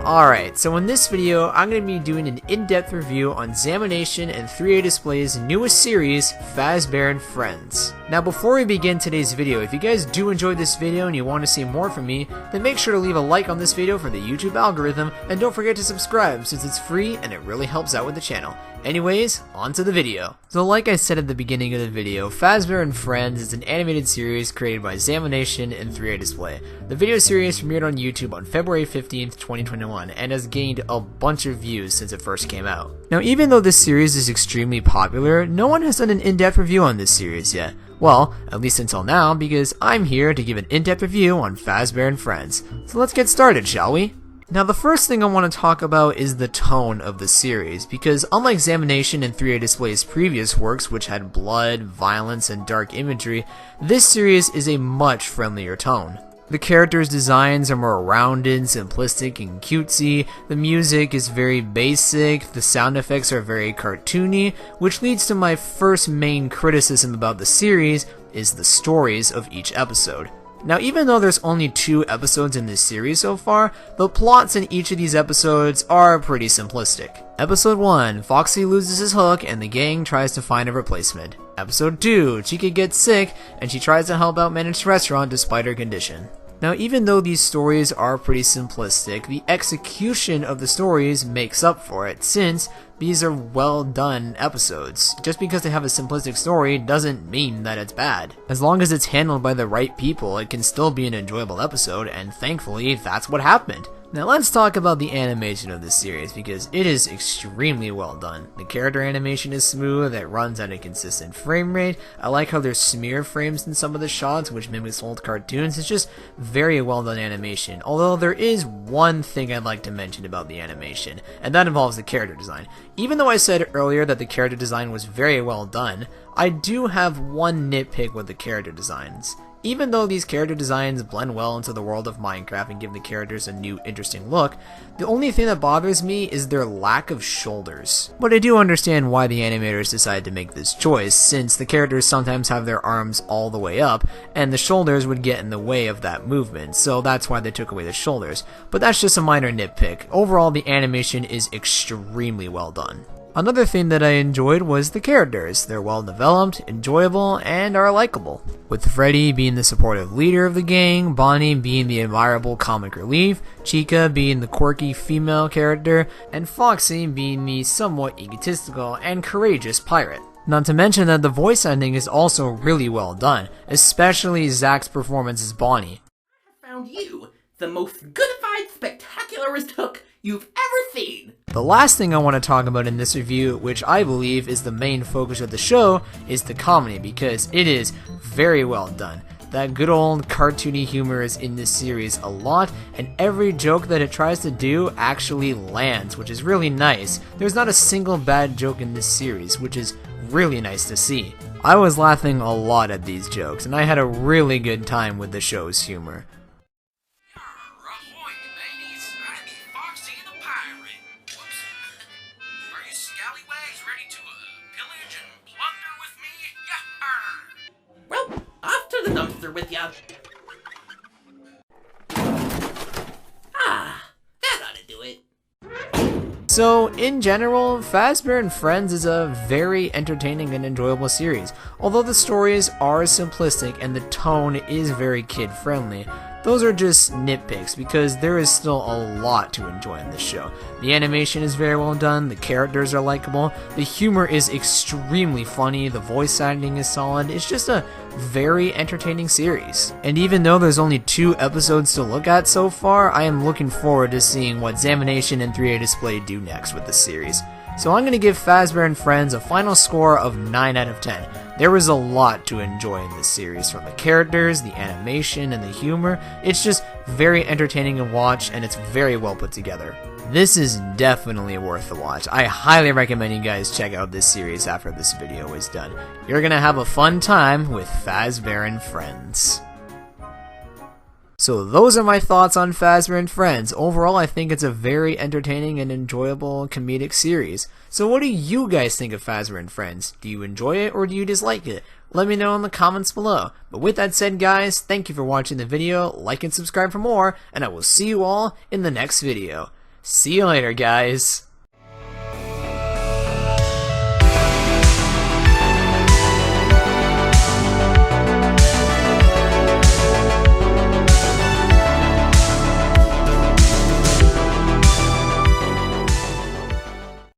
Alright, so in this video, I'm going to be doing an in-depth review on Zamination and 3A Display's newest series, Fazbear Friends. Now before we begin today's video, if you guys do enjoy this video and you want to see more from me, then make sure to leave a like on this video for the YouTube algorithm, and don't forget to subscribe since it's free and it really helps out with the channel. Anyways, on to the video. So like I said at the beginning of the video, Fazbear Friends is an animated series created by Zamination and 3A Display. The video series premiered on YouTube on February 15th, 2021 and has gained a bunch of views since it first came out. Now even though this series is extremely popular, no one has done an in-depth review on this series yet. Well, at least until now, because I'm here to give an in-depth review on Fazbear Friends. So let's get started, shall we? Now the first thing I want to talk about is the tone of the series, because unlike Zamination and 3A Display's previous works which had blood, violence, and dark imagery, this series is a much friendlier tone. The characters' designs are more rounded, simplistic, and cutesy, the music is very basic, the sound effects are very cartoony, which leads to my first main criticism about the series is the stories of each episode. Now even though there's only 2 episodes in this series so far, the plots in each of these episodes are pretty simplistic. Episode 1, Foxy loses his hook and the gang tries to find a replacement. Episode 2, Chica gets sick and she tries to help out manage the restaurant despite her condition. Now even though these stories are pretty simplistic, the execution of the stories makes up for it, since these are well done episodes. Just because they have a simplistic story doesn't mean that it's bad. As long as it's handled by the right people, it can still be an enjoyable episode, and thankfully that's what happened. Now let's talk about the animation of this series, because it is extremely well done. The character animation is smooth, it runs at a consistent frame rate. I like how there's smear frames in some of the shots, which mimics old cartoons. It's just very well done animation. Although there is one thing I'd like to mention about the animation, and that involves the character design. Even though I said earlier that the character design was very well done, I do have one nitpick with the character designs. Even though these character designs blend well into the world of Minecraft and give the characters a new, interesting look, the only thing that bothers me is their lack of shoulders. But I do understand why the animators decided to make this choice, since the characters sometimes have their arms all the way up, and the shoulders would get in the way of that movement, so that's why they took away the shoulders. But that's just a minor nitpick. Overall, the animation is extremely well done. Another thing that I enjoyed was the characters. They're well developed, enjoyable, and are likable. With Freddy being the supportive leader of the gang, Bonnie being the admirable comic relief, Chica being the quirky female character, and Foxy being the somewhat egotistical and courageous pirate. Not to mention that the voice acting is also really well done, especially Zach's performance as Bonnie. I found you the most goodified, spectacularist hook you've ever seen. The last thing I want to talk about in this review, which I believe is the main focus of the show, is the comedy, because it is very well done. That good old cartoony humor is in this series a lot, and every joke that it tries to do actually lands, which is really nice. There's not a single bad joke in this series, which is really nice to see. I was laughing a lot at these jokes, and I had a really good time with the show's humor. Well, off to the dumpster with ya. That ought to do it. So, in general, Fazbear Friends is a very entertaining and enjoyable series. Although the stories are simplistic and the tone is very kid-friendly, those are just nitpicks because there is still a lot to enjoy in this show. The animation is very well done, the characters are likable, the humor is extremely funny, the voice acting is solid, it's just a very entertaining series. And even though there's only 2 episodes to look at so far, I am looking forward to seeing what Zamination and 3A Display do next with this series. So I'm going to give Fazbear Friends a final score of 9 out of 10. There was a lot to enjoy in this series, from the characters, the animation, and the humor. It's just very entertaining to watch, and it's very well put together. This is definitely worth the watch. I highly recommend you guys check out this series after this video is done. You're going to have a fun time with Fazbear Friends. So those are my thoughts on Fazbear Friends. Overall, I think it's a very entertaining and enjoyable comedic series. So what do you guys think of Fazbear Friends? Do you enjoy it or do you dislike it? let me know in the comments below. But with that said, guys, thank you for watching the video, like and subscribe for more, and I will see you all in the next video. See you later, guys.